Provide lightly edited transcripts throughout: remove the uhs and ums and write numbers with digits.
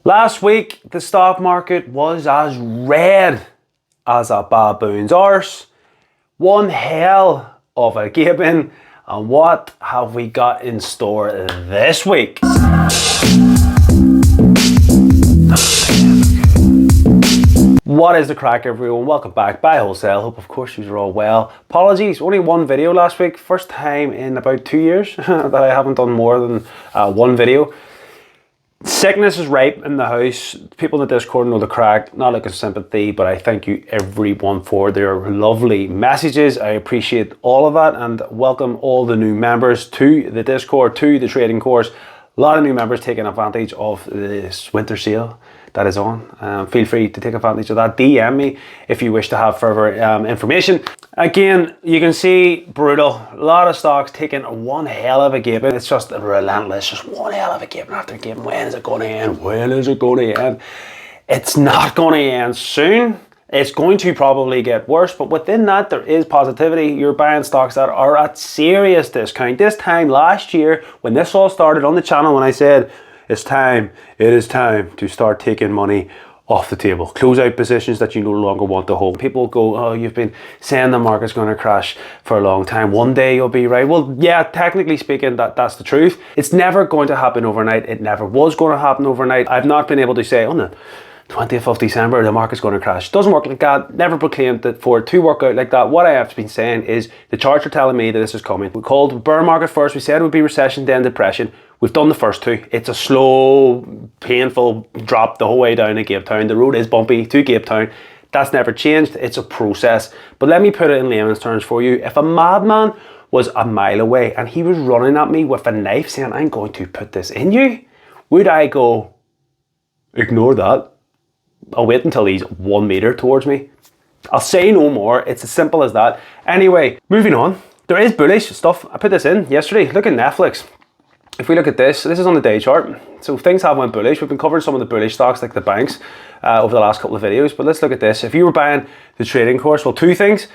Last week, the stock market was as red as a baboon's arse. One hell of a gaping. And what have we got in store this week? What is the crack, everyone? Welcome back. Buy Wholesale. Hope, of course, you are all well. Apologies, only one video last week. First time in about 2 years that I haven't done more than one video. Sickness is ripe in the house. People in the Discord know the crack. Not looking sympathy, but I thank you everyone for their lovely messages. I appreciate all of that and welcome all the new members to the Discord, to the trading course. A lot of new members taking advantage of this winter sale that is on. Feel free to take advantage of that. DM me if you wish to have further information. Again, you can see brutal. A lot of stocks taking one hell of a gaping. It's just relentless. Just one hell of a gaping after gaping. When is it going to end? When is it going to end? It's not going to end soon. It's going to probably get worse, but within that, there is positivity. You're buying stocks that are at serious discount. This time last year, when this all started on the channel, when I said, it is time to start taking money off the table. Close out positions that you no longer want to hold. People go, oh, you've been saying the market's going to crash for a long time. One day you'll be right. Well, yeah, technically speaking, that's the truth. It's never going to happen overnight. It never was going to happen overnight. I've not been able to say, oh no, 20th of December, the market's going to crash. It doesn't work like that. Never proclaimed it for it to work out like that. What I have been saying is the charts are telling me that this is coming. We called bear market first. We said it would be recession, then depression. We've done the first two. It's a slow, painful drop the whole way down to Cape Town. The road is bumpy to Cape Town. That's never changed. It's a process. But let me put it in layman's terms for you. If a madman was a mile away and he was running at me with a knife saying, I'm going to put this in you, would I go, ignore that? I'll wait until he's 1 meter towards me. I'll say no more. It's as simple as that. Anyway, moving on. There is bullish stuff. I put this in yesterday. Look at Netflix. If we look at this is on the day chart. So things have went bullish. We've been covering some of the bullish stocks like the banks over the last couple of videos. But let's look at this. If you were buying the trading course, well, two things.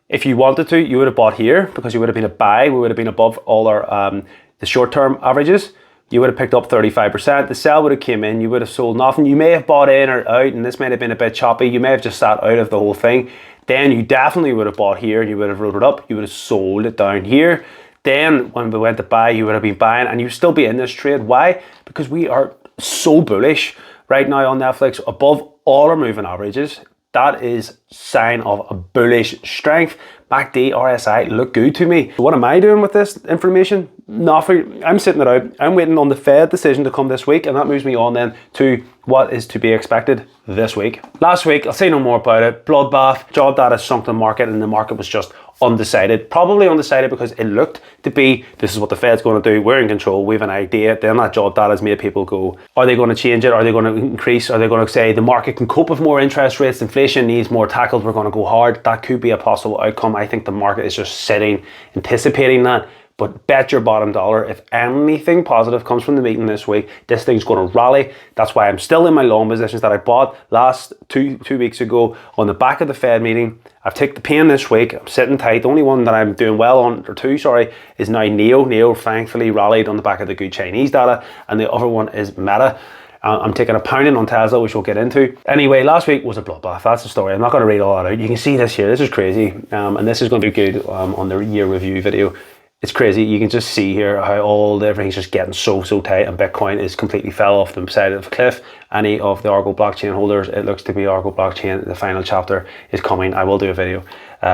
If you wanted to, you would have bought here because you would have been a buy. We would have been above all our the short-term averages. You would have picked up 35%. The sell would have came in. You would have sold nothing. You may have bought in or out, and this might have been a bit choppy. You may have just sat out of the whole thing. Then you definitely would have bought here. You would have rolled it up. You would have sold it down here. Then when we went to buy, you would have been buying and you'd still be in this trade. Why? Because we are so bullish right now on Netflix, above all our moving averages. That is sign of a bullish strength. MACD, RSI look good to me. So what am I doing with this information? Nothing. I'm sitting it out. I'm waiting on the Fed decision to come this week, and that moves me on then to what is to be expected this week. Last week, I'll say no more about it. Bloodbath, job data sunk the market, and the market was just undecided. Probably undecided because it looked to be, this is what the Fed's going to do. We're in control. We have an idea. Then that job data has made people go, are they going to change it? Are they going to increase? Are they going to say the market can cope with more interest rates? Inflation needs more tackles. We're going to go hard. That could be a possible outcome. I think the market is just sitting, anticipating that. But bet your bottom dollar, if anything positive comes from the meeting this week, this thing's going to rally. That's why I'm still in my long positions that I bought last two weeks ago on the back of the Fed meeting. I've taken the pain this week. I'm sitting tight. The only one that I'm doing well on, or two, sorry, is now Neo. Neo thankfully rallied on the back of the good Chinese data. And the other one is Meta. I'm taking a pounding on Tesla, which we'll get into. Anyway, last week was a bloodbath. That's the story. I'm not going to read all that out. You can see this here. This is crazy. And this is going to be good on the year review video. It's crazy. You can just see here how everything's just getting so tight, and Bitcoin is completely fell off the side of the cliff. Any of the Argo blockchain holders, it looks to be Argo blockchain. The final chapter is coming. I will do a video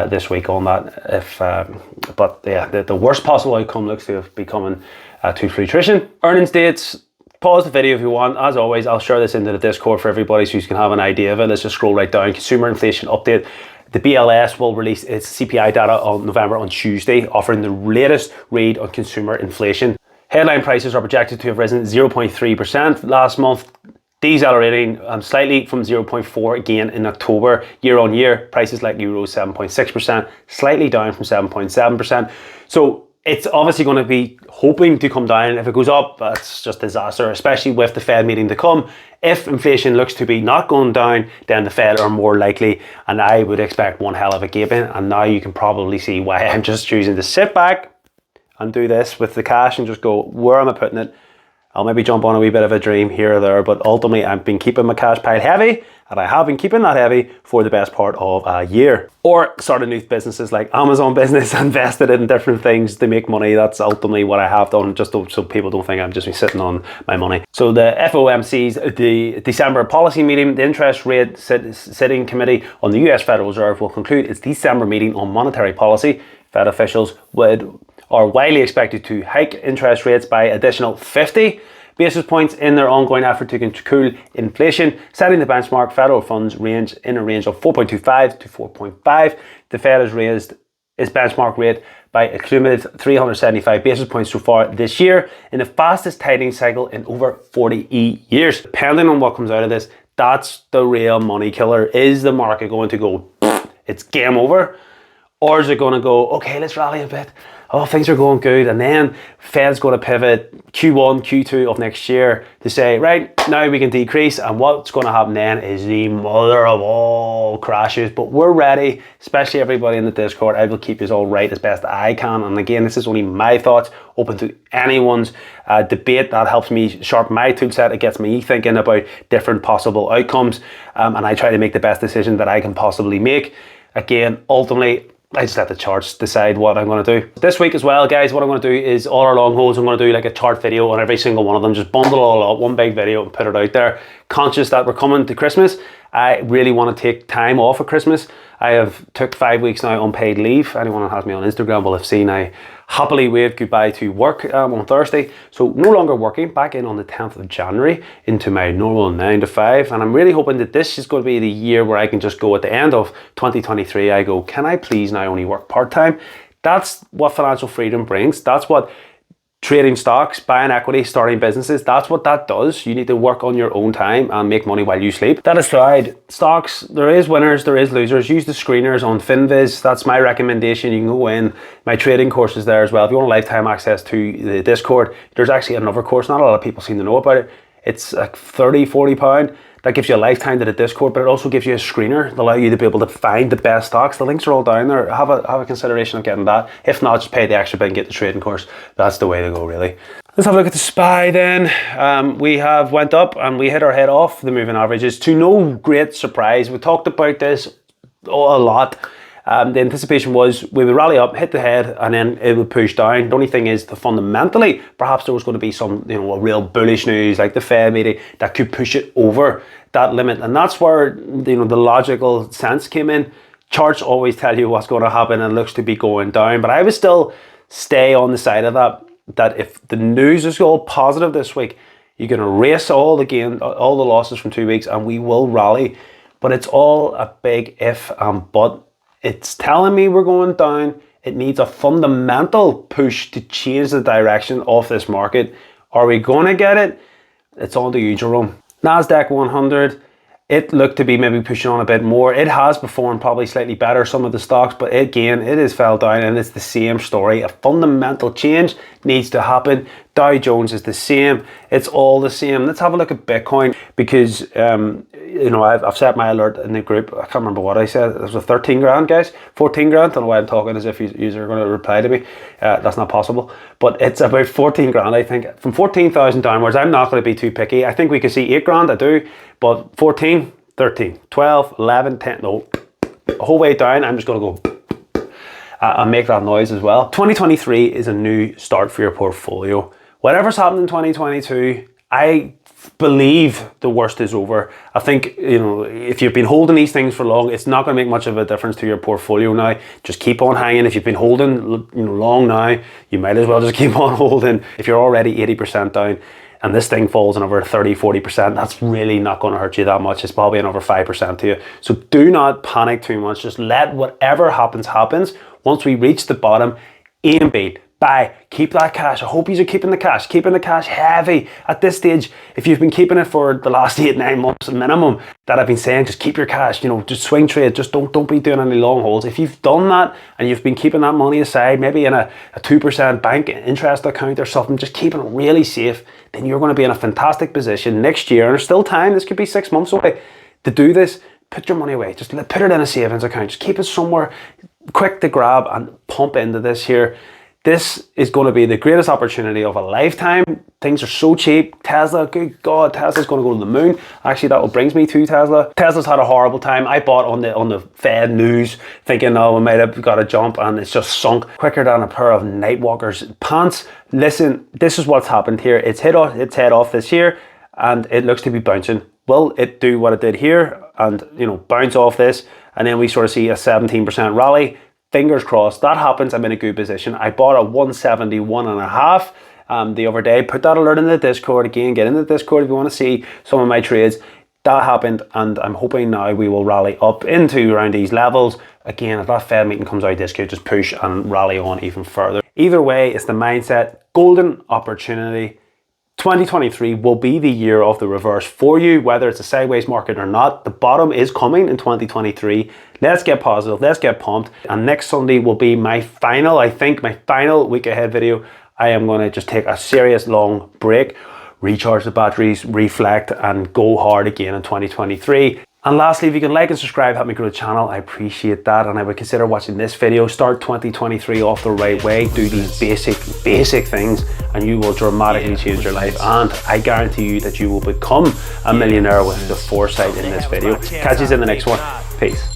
this week on that. But yeah, the worst possible outcome looks to be coming to fruition. Earnings dates. Pause the video if you want. As always, I'll share this into the Discord for everybody so you can have an idea of it. Let's just scroll right down. Consumer inflation update. The BLS will release its CPI data on November on Tuesday, offering the latest read on consumer inflation. Headline prices are projected to have risen 0.3% last month, decelerating slightly from 0.4 again in October. Year on year, prices like Euro 7.6%, slightly down from 7.7%. So it's obviously going to be hoping to come down. If it goes up, that's just disaster, especially with the Fed meeting to come. If inflation looks to be not going down, then the Fed are more likely, and I would expect one hell of a gaping. And now you can probably see why I'm just choosing to sit back and do this with the cash and just go, where am I putting it? I'll maybe jump on a wee bit of a dream here or there, but ultimately I've been keeping my cash pile heavy, and I have been keeping that heavy for the best part of a year. Or started new businesses like Amazon business, invested in different things to make money. That's ultimately what I have done, just so people don't think I'm just been sitting on my money. So the FOMC's the December policy meeting, the interest rate sitting committee on the US Federal Reserve will conclude its December meeting on monetary policy. Fed officials are widely expected to hike interest rates by additional 50 basis points in their ongoing effort to cool inflation, setting the benchmark federal funds range in a range of 4.25 to 4.5. The Fed has raised its benchmark rate by a cumulative 375 basis points so far this year, in the fastest tightening cycle in over 40 years. Depending on what comes out of this, that's the real money killer. Is the market going to go, it's game over? Or is it going to go, okay, let's rally a bit. Oh, things are going good. And then Fed's going to pivot Q1, Q2 of next year to say, right, now we can decrease. And what's going to happen then is the mother of all crashes. But we're ready, especially everybody in the Discord. I will keep you all right as best I can. And again, this is only my thoughts, open to anyone's debate. That helps me sharpen my tool set. It gets me thinking about different possible outcomes. And I try to make the best decision that I can possibly make. Again, ultimately, I just let the charts decide what I'm going to do. This week as well, guys, what I'm going to do is all our long holes, I'm going to do like a chart video on every single one of them. Just bundle it all up, one big video and put it out there. Conscious that we're coming to Christmas. I really want to take time off at Christmas. I have took 5 weeks now unpaid leave. Anyone that has me on Instagram will have seen I happily waved goodbye to work on Thursday. So no longer working, back in on the 10th of January into my normal 9 to 5. And I'm really hoping that this is going to be the year where I can just go at the end of 2023, I go, can I please now only work part-time? That's what financial freedom brings. That's what trading stocks, buying equity, starting businesses, that's what that does. You need to work on your own time and make money while you sleep. That aside, stocks, there is winners, there is losers. Use the screeners on FinViz. That's my recommendation. You can go in. My trading course is there as well. If you want lifetime access to the Discord, there's actually another course. Not a lot of people seem to know about it. It's like £30, £40. That gives you a lifetime to the Discord, but it also gives you a screener to allow you to be able to find the best stocks. The links are all down there. Have a consideration of getting that. If not, just pay the extra bit and get the trading course. That's the way to go, really. Let's have a look at the SPY then. We have went up and we hit our head off the moving averages to no great surprise. We talked about this a lot. The anticipation was we would rally up, hit the head, and then it would push down. The only thing is that fundamentally, perhaps there was going to be some, a real bullish news like the Fed meeting that could push it over that limit, and that's where the logical sense came in. Charts always tell you what's going to happen, and it looks to be going down. But I would still stay on the side of that if the news is all positive this week, you're going to erase all the losses from 2 weeks, and we will rally. But it's all a big if and but. It's telling me we're going down. It needs a fundamental push to change the direction of this market. Are we going to get it? It's on to you, Jerome. NASDAQ 100, it looked to be maybe pushing on a bit more. It has performed probably slightly better, some of the stocks, but again, it has fell down, and it's the same story. A fundamental change needs to happen. Dow Jones is the same. It's all the same. Let's have a look at Bitcoin, because I've set my alert in the group. I can't remember what I said. It was a 13 grand, guys. 14 grand. I don't know why I'm talking as if you are going to reply to me. That's not possible. But it's about 14 grand, I think. From 14,000 downwards, I'm not going to be too picky. I think we could see 8 grand. I do. But 14, 13, 12, 11, 10. No. The whole way down, I'm just going to go and make that noise as well. 2023 is a new start for your portfolio. Whatever's happened in 2022, I believe the worst is over. I think, if you've been holding these things for long, it's not going to make much of a difference to your portfolio now. Just keep on hanging. If you've been holding long now, you might as well just keep on holding. If you're already 80% down and this thing falls another 30-40%, that's really not going to hurt you that much. It's probably another 5% to you. So do not panic too much. Just let whatever happens. Once we reach the bottom, A and B, buy, keep that cash. I hope you're keeping the cash heavy at this stage. If you've been keeping it for the last 8-9 months minimum, that I've been saying, just keep your cash, just swing trade, just don't be doing any long holds. If you've done that and you've been keeping that money aside, maybe in a 2% bank interest account or something, just keeping it really safe, then you're going to be in a fantastic position next year. And there's still time, this could be 6 months away to do this. Put your money away, just put it in a savings account, just keep it somewhere quick to grab and pump into this here. This is going to be the greatest opportunity of a lifetime. Things are so cheap. Tesla, good God, Tesla's going to go to the moon. Actually, that what brings me to Tesla. Tesla's had a horrible time. I bought on the Fed news thinking, oh, we might have got a jump, and it's just sunk quicker than a pair of Nightwalker's pants. Listen, this is what's happened here. It's hit its head off this year, and it looks to be bouncing. Will it do what it did here and, you know, bounce off this, and then we sort of see a 17% rally? Fingers crossed that happens. I'm in a good position. I bought a 171.5 the other day. Put that alert in the Discord. Again, get in the Discord if you want to see some of my trades. That happened, and I'm hoping now we will rally up into around these levels. Again, if that Fed meeting comes out, this could just push and rally on even further. Either way, it's the mindset. Golden opportunity. 2023 will be the year of the reverse for you, whether it's a sideways market or not. The bottom is coming in 2023. Let's get positive, let's get pumped. And next Sunday will be my final week ahead video. I am going to just take a serious long break, recharge the batteries, reflect, and go hard again in 2023. And lastly, if you can like and subscribe, help me grow the channel, I appreciate that. And I would consider watching this video. Start 2023 off the right way. Do these basic things, and you will dramatically change your life. And I guarantee you that you will become a millionaire with the foresight in this video. Catch you in the next one. Peace.